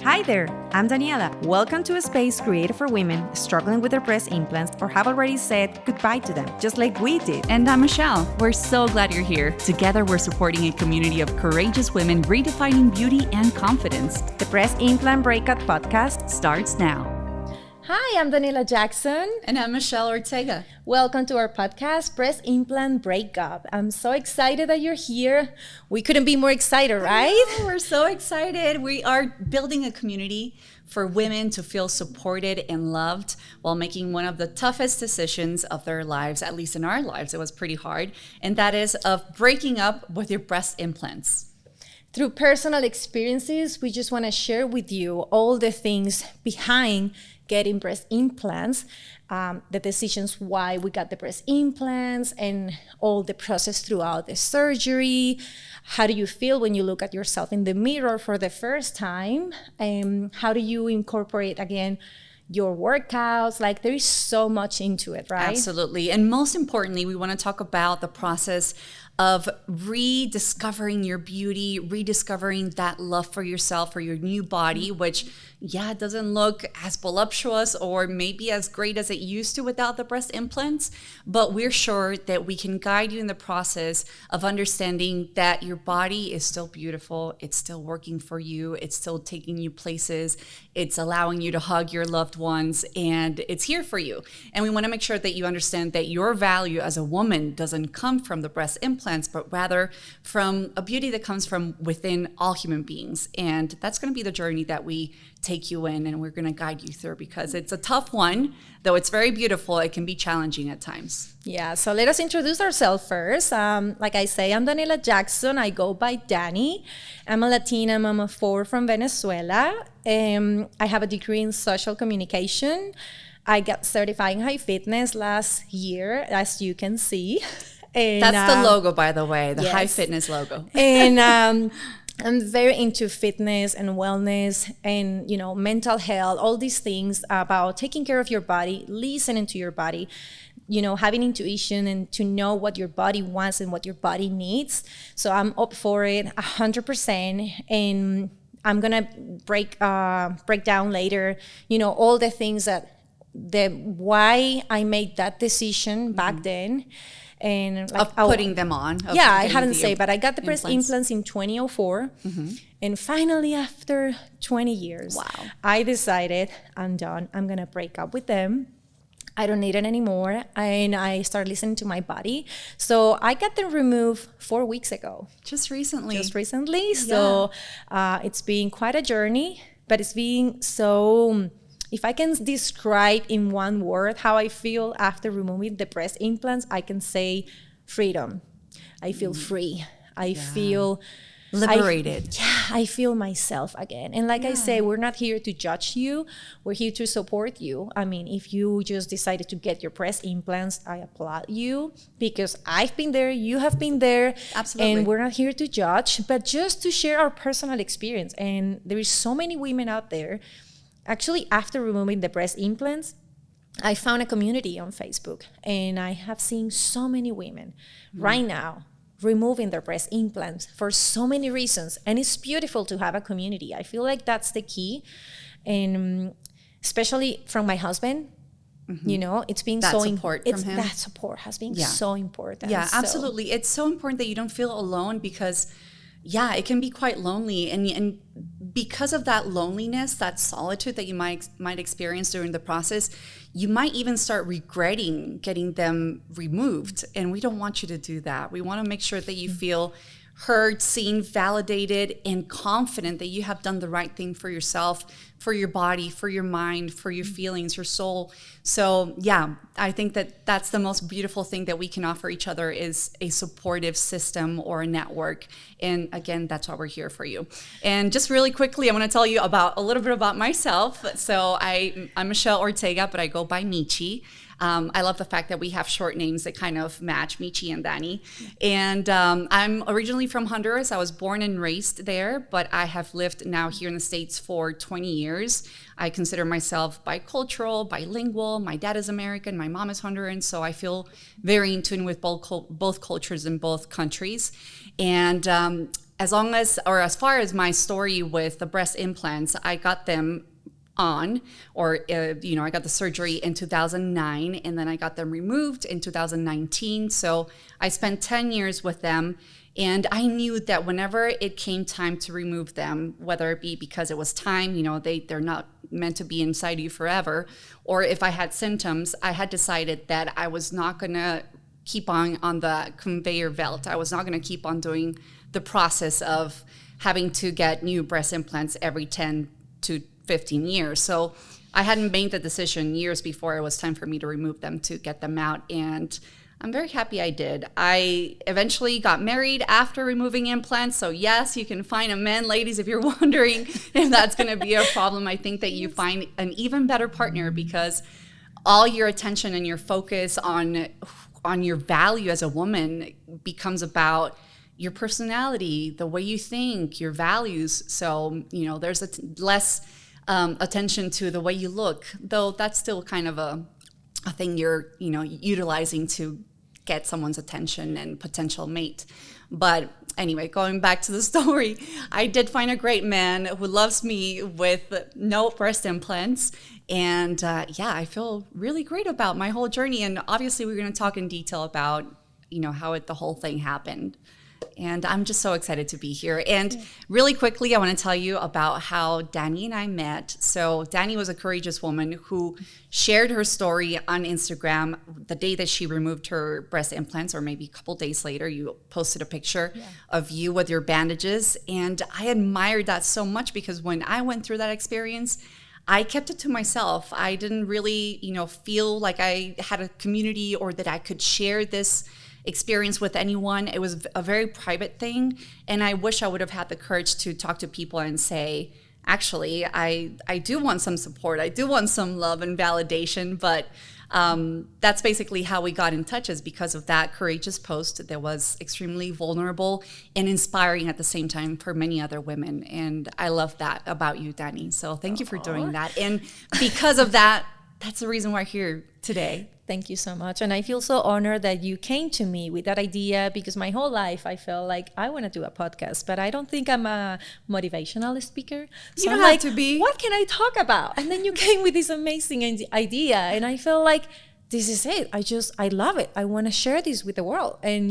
Hi there, I'm Daniela. Welcome to a space created for women struggling with their breast implants or have already said goodbye to them, just like we did. And I'm Michelle. We're so glad you're here. Together, we're supporting a community of courageous women redefining beauty and confidence. The Breast Implant Breakup podcast Starts now. Hi, I'm Daniela Jackson. And I'm Michelle Ortega. Welcome to our podcast, Breast Implant Breakup. I'm so excited that you're here. We couldn't be more excited, right? We're so excited. We are building a community for women to feel supported and loved while making one of the toughest decisions of their lives, at least in our lives. It was pretty hard. And that is of breaking up with your breast implants. Through personal experiences, we just want to share with you all the things behind getting breast implants, the decisions why we got the breast implants, and all the process throughout the surgery. How do you feel when you look at yourself in the mirror for the first time? How do you incorporate again your workouts? Like, there is so much into it, right? Absolutely. And most importantly, we want to talk about the process of rediscovering your beauty, rediscovering that love for yourself, for your new body, which, it doesn't look as voluptuous or maybe as great as it used to without the breast implants. But we're sure that we can guide you in the process of understanding that your body is still beautiful. It's still working for you. It's still taking you places. It's allowing you to hug your loved ones, and it's here for you. And we want to make sure that you understand that your value as a woman doesn't come from the breast implants, but rather from a beauty that comes from within all human beings. And that's going to be the journey that we take you in, and we're going to guide you through, because it's a tough one. Though it's very beautiful, it can be challenging at times. Yeah, so let us introduce ourselves first. Like I say, I'm Daniela Jackson. I go by Dani. I'm a Latina mom of 4 from Venezuela. I have a degree in social communication. I got certified in high fitness last year, as you can see. And, that's the logo, by the way, the yes. High Fitness logo. And I'm very into fitness and wellness and, mental health, all these things about taking care of your body, listening to your body, having intuition and to know what your body wants and what your body needs. So I'm up for it 100%. And I'm going to break down later, all the things why I made that decision back then. And putting them on. I hadn't said, but I got the breast implants in 2004. Mm-hmm. And finally, after 20 years, I decided I'm done. I'm going to break up with them. I don't need it anymore. And I started listening to my body. So I got them removed 4 weeks ago. Just recently. Yeah. So it's been quite a journey, but it's been so... If I can describe in one word how I feel after removing the breast implants, I can say freedom. I feel free. I feel liberated. I feel myself again. And like I say, we're not here to judge you. We're here to support you. I mean, if you just decided to get your breast implants, I applaud you, because I've been there, you have been there. Absolutely. And we're not here to judge, but just to share our personal experience. And there is so many women out there. Actually, after removing the breast implants, I found a community on Facebook, and I have seen so many women right now removing their breast implants for so many reasons. And it's beautiful to have a community. I feel like that's the key. And especially from my husband, it's been that so support from him. That support has been so important. Yeah, absolutely. It's so important that you don't feel alone, because it can be quite lonely. And because of that loneliness, that solitude that you might experience during the process, you might even start regretting getting them removed. And we don't want you to do that. We want to make sure that you feel heard, seen, validated, and confident that you have done the right thing for yourself, for your body, for your mind, for your feelings, your soul. So I think that that's the most beautiful thing that we can offer each other, is a supportive system or a network. And again, that's why we're here for you. And just really quickly, I want to tell you a little bit about myself. So I'm Michelle Ortega, but I go by Michi. I love the fact that we have short names that kind of match, Michi and Dani. And I'm originally from Honduras. I was born and raised there, but I have lived now here in the States for 20 years. I consider myself bicultural, bilingual. My dad is American, my mom is Honduran, so I feel very in tune with both cultures in both countries. And as far as my story with the breast implants, I got them I got the surgery in 2009, and then I got them removed in 2019. So I spent 10 years with them, and I knew that whenever it came time to remove them, whether it be because it was time, they're not meant to be inside you forever, or if I had symptoms, I had decided that I was not going to keep on the conveyor belt. I was not going to keep on doing the process of having to get new breast implants every 10 to 15 years. So I hadn't made the decision years before it was time for me to remove them, to get them out. And I'm very happy I did. I eventually got married after removing implants. So yes, you can find a man, ladies, if you're wondering if that's going to be a problem. I think that you find an even better partner, because all your attention and your focus on your value as a woman becomes about your personality, the way you think, your values. So, there's less attention to the way you look, though that's still kind of a thing you're, utilizing to get someone's attention and potential mate. But anyway, going back to the story, I did find a great man who loves me with no breast implants. And I feel really great about my whole journey. And obviously, we're going to talk in detail about, how the whole thing happened. And I'm just so excited to be here. And really quickly, I want to tell you about how Danny and I met. So Danny was a courageous woman who shared her story on Instagram the day that she removed her breast implants, or maybe a couple days later. You posted a picture of you with your bandages. And I admired that so much, because when I went through that experience, I kept it to myself. I didn't really, feel like I had a community, or that I could share this experience with anyone. It was a very private thing, and I wish I would have had the courage to talk to people and say, actually, I do want some support, I do want some love and validation. But that's basically how we got in touch, is because of that courageous post that was extremely vulnerable and inspiring at the same time for many other women. And I love that about you, Danny. So thank you for doing that. And because of that, that's the reason why we're here today. Thank you so much. And I feel so honored that you came to me with that idea, because my whole life I felt like I want to do a podcast, but I don't think I'm a motivational speaker. So you don't I'm have to be. What can I talk about? And then you came with this amazing idea, and I felt like this is it. I love it. I want to share this with the world. And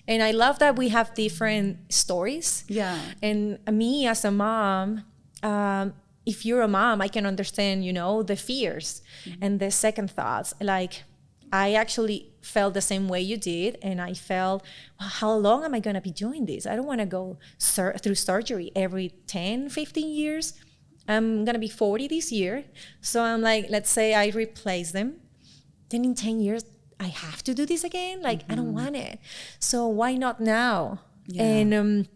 and I love that we have different stories. Yeah. And me as a mom, if you're a mom, I can understand, the fears and the second thoughts. Like, I actually felt the same way you did. And I felt, well, how long am I going to be doing this? I don't want to go through surgery every 10, 15 years. I'm going to be 40 this year. So I'm like, let's say I replace them. Then in 10 years, I have to do this again? Like, I don't want it. So why not now? Yeah. And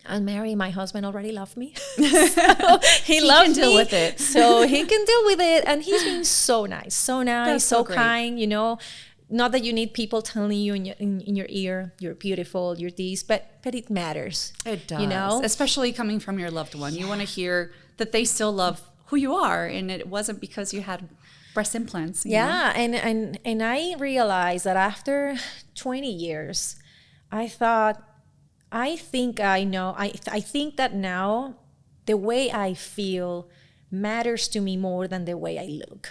I'm married. My husband already loved me. So he loves me. He can deal with it. So he can deal with it. And he's been so nice, That's so kind, Not that you need people telling you in your ear, you're beautiful, you're this, but it matters. It does. Especially coming from your loved one. You want to hear that they still love who you are, and it wasn't because you had breast implants. You know? And I realized that after 20 years, I thought, I think I know. I think that now the way I feel matters to me more than the way I look.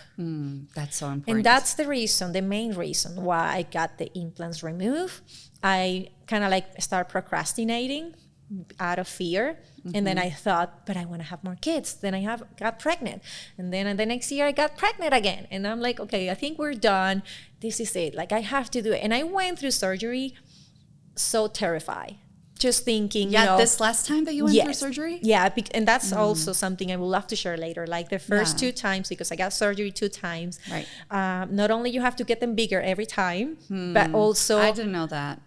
That's so important. And that's the main reason why I got the implants removed. I kind of like start procrastinating out of fear. And then I thought, but I want to have more kids. Then I got pregnant. And then the next year I got pregnant again. And I'm like, okay, I think we're done. This is it. Like, I have to do it. And I went through surgery so terrified. Just thinking, this last time that you went through surgery? Yeah, and that's also something I would love to share later. Like the first 2 times, because I got surgery 2 times. Right. Not only you have to get them bigger every time, but also... I didn't know that.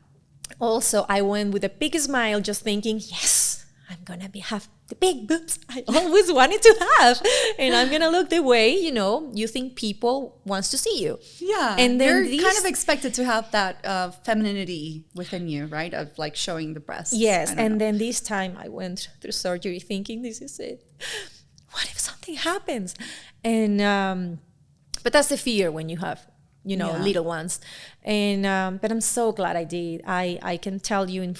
Also, I went with a big smile, just thinking, yes, I'm going to have the big boobs I always wanted to have. And I'm going to look the way, you think people wants to see you. Yeah. And then you're kind of expected to have that femininity within you, right? Of like showing the breasts. Yes. And then this time I went through surgery thinking, this is it. What if something happens? And, but that's the fear when you have, little ones. And but I'm so glad I did. I can tell you in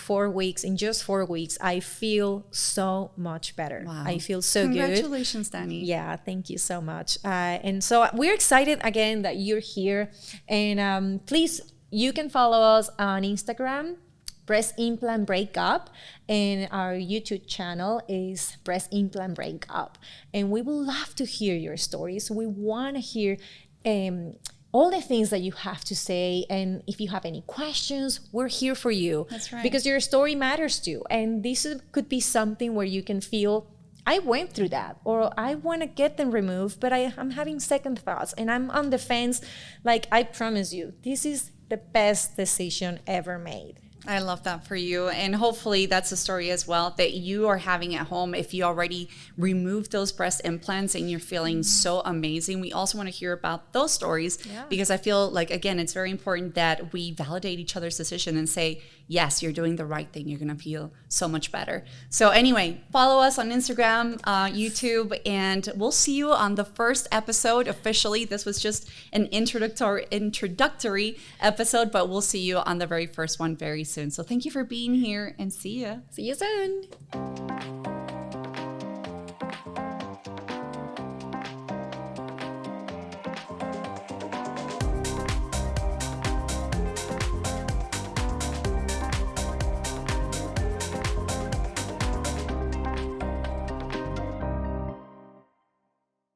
just 4 weeks, I feel so much better. Wow. I feel so good. Congratulations, Danny. Yeah, thank you so much. And so we're excited again that you're here. And please, you can follow us on Instagram, Breast Implant Breakup, and our YouTube channel is Breast Implant Breakup. And we would love to hear your stories. We want to hear all the things that you have to say. And if you have any questions, we're here for you. That's right. Because your story matters too. And this could be something where you can feel, I went through that, or I want to get them removed, but I'm having second thoughts and I'm on the fence. Like, I promise you, this is the best decision ever made. I love that for you. And hopefully that's a story as well that you are having at home. If you already removed those breast implants and you're feeling so amazing, we also want to hear about those stories because I feel like, again, it's very important that we validate each other's decision and say, yes, you're doing the right thing. You're going to feel so much better. So anyway, follow us on Instagram, YouTube, and we'll see you on the first episode officially. This was just an introductory episode, but we'll see you on the very first one very soon. So thank you for being here and see ya. See you soon.